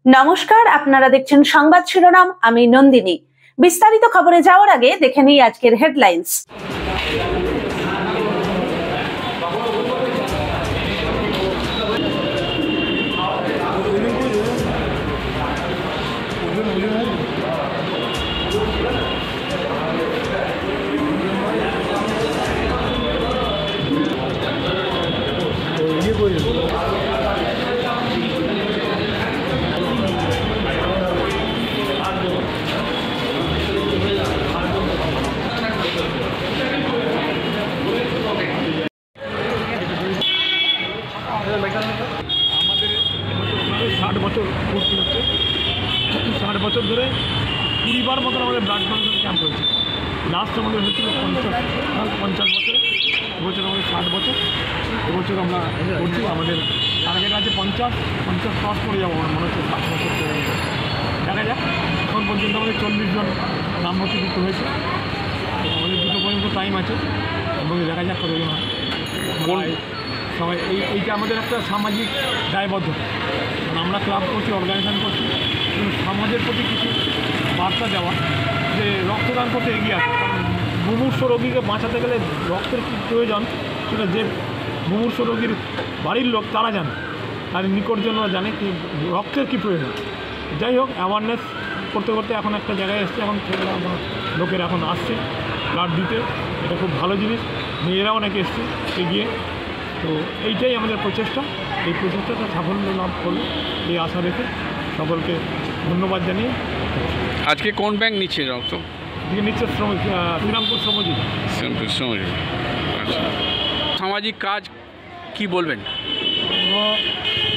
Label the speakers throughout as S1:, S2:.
S1: নমস্কার, আপনারা দেখছেন সংবাদ শিরোনাম। আমি নন্দিনী। বিস্তারিত খবরে যাওয়ার আগে দেখে নিই আজকের হেডলাইন্স।
S2: আমাদের 60 বছর পূর্তি হচ্ছে। 60 বছর ধরে 20 বার মতন আমাদের ব্লাড ডোনেশন ক্যাম্প হয়েছে। লাস্ট আমাদের হয়েছিল 50 বছর। এবছর আমাদের 60 বছর। এবছর আমরা করছি, আমাদের টার্গেট আছে 50 ক্রস করে যাবো। আমার মনে হচ্ছে 60 বছর করে দেখা যাক। এখন পর্যন্ত আমাদের 40 জন নাম ভর্তিযুক্ত হয়েছে। আমাদের 2টো পর্যন্ত টাইম আছে এবং দেখা যাক কতজন হয়। সবাই এইটা আমাদের একটা সামাজিক দায়বদ্ধতা। আমরা ক্লাব করছি, অর্গানাইজেশন করছি, কিন্তু সমাজের প্রতি কিছু বার্তা দেওয়া যে রক্তদান করতে এগিয়ে আসে। কারণ মুমূর্ষ রোগীকে বাঁচাতে গেলে রক্তের কী প্রয়োজন সেটা যে মুমূর্ষ রোগীর বাড়ির লোক তারা জানে, তার নিকটজনরা জানে কি রক্তের কী প্রয়োজন। যাই হোক, অ্যাওয়ারনেস করতে করতে এখন একটা জায়গায় এসছে। এখন ছেলেরা আমার লোকের এখন আসছে ব্লাড দিতে। এটা খুব ভালো জিনিস। মেয়েরাও অনেকে এসছে এগিয়ে। তো এইটাই আমাদের প্রচেষ্টা। এই প্রচেষ্টাটা সাফল্য লাভ করলে এই আশা রেখে সকলকে ধন্যবাদ জানিয়ে।
S3: আজকে কোন ব্যাংক নিচ্ছে রক্ত?
S2: নিচ্ছে শ্রীরামপুর শ্রমজীবী।
S3: আচ্ছা, সামাজিক কাজ কি বলবেন?
S2: আমরা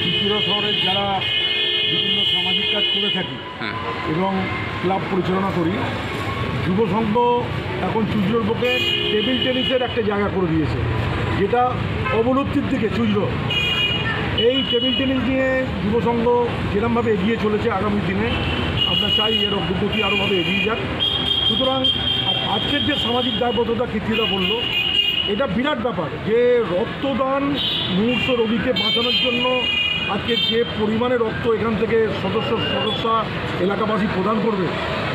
S2: ত্রিপুরা শহরের যারা বিভিন্ন সামাজিক কাজ করে থাকি এবং ক্লাব পরিচালনা করি, যুব সংঘ এখন চুজলোর বুকে টেবিল টেনিসের একটা জায়গা করে দিয়েছে, যেটা অবলুপ্তির দিকে চুজলো। এই টেবিল টেনিস নিয়ে যুব সংঘ যেরকমভাবে এগিয়ে চলেছে, আগামী দিনে আমরা চাই এর অগ্রগতি আরোভাবে এগিয়ে যাক। সুতরাং আজকের যে সামাজিক দায়বদ্ধতা কীর্তিদা বলল, এটা বিরাট ব্যাপার যে রক্তদান মুমূর্ষ রোগীকে বাঁচানোর জন্য আজকে যে পরিমাণে রক্ত এখান থেকে সদস্যা এলাকাবাসী প্রদান করবে,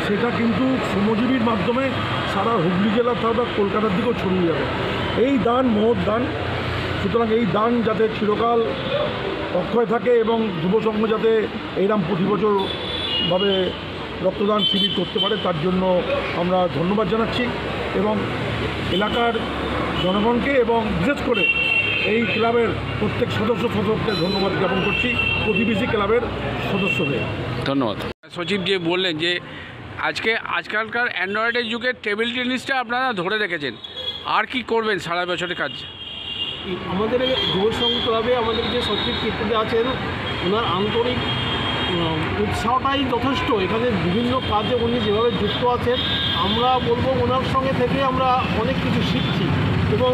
S2: সেটা কিন্তু শ্রমজীবীর মাধ্যমে সারা হুগলি জেলা তথা কলকাতার দিকেও ছড়িয়ে যাবে। এই দান মহৎ দান। সুতরাং এই দান যাতে চিরকাল অক্ষয় থাকে এবং যুব সংঘ যাতে এইরকম প্রতি বছরভাবে রক্তদান শিবির করতে পারে, তার জন্য আমরা ধন্যবাদ জানাচ্ছি এবং এলাকার জনগণকে এবং বিশেষ করে এই ক্লাবের প্রত্যেক সদস্যকে ধন্যবাদ জ্ঞাপন করছি, প্রতিবেশী ক্লাবের সদস্যদের
S3: ধন্যবাদ। সচিব যে বললেন যে আজকালকার অ্যান্ড্রয়েডের যুগে টেবিল টেনিসটা আপনারা ধরে রেখেছেন, আর কি করবেন সারা বছরের কাজ?
S2: আমাদের যুব সংঘ ক্লাবে আমাদের যে সচিব কীর্তিদা আছেন, ওনার আন্তরিক উৎসাহটাই যথেষ্ট। এখানে বিভিন্ন কাজে উনি যেভাবে যুক্ত আছেন, আমরা বলবো ওনার সঙ্গে থেকে আমরা অনেক কিছু শিখছি এবং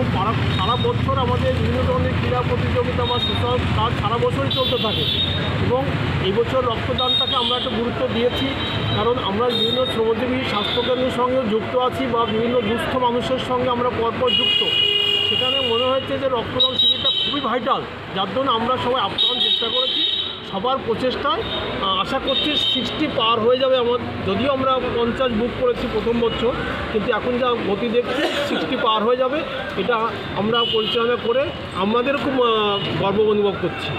S2: সারা বছর আমাদের বিভিন্ন ধরনের ক্রীড়া প্রতিযোগিতা বা সোশ্যাল কাজ সারা বছরই চলতে থাকে। এবং এই বছর রক্তদানটাকে আমরা একটা গুরুত্ব দিয়েছি, কারণ আমরা বিভিন্ন শ্রমজীবী স্বাস্থ্যকেন্দ্রের সঙ্গে যুক্ত আছি বা বিভিন্ন দুস্থ মানুষের সঙ্গে আমরা পরপর যুক্ত। সেখানে মনে হয়েছে যে রক্তদান শিবিরটা খুবই ভাইটাল, যার জন্য আমরা সবাই আপ্রাণ চেষ্টা করেছি। সবার প্রচেষ্টায় আশা করছি 60 পার হয়ে যাবে। যদিও আমরা 50 বুক করেছি প্রথম বছর, কিন্তু এখন যা গতি দেখছি 60 পার হয়ে যাবে। এটা আমরা পরিচালনা করে আমাদের খুব গর্ব অনুভব করছি।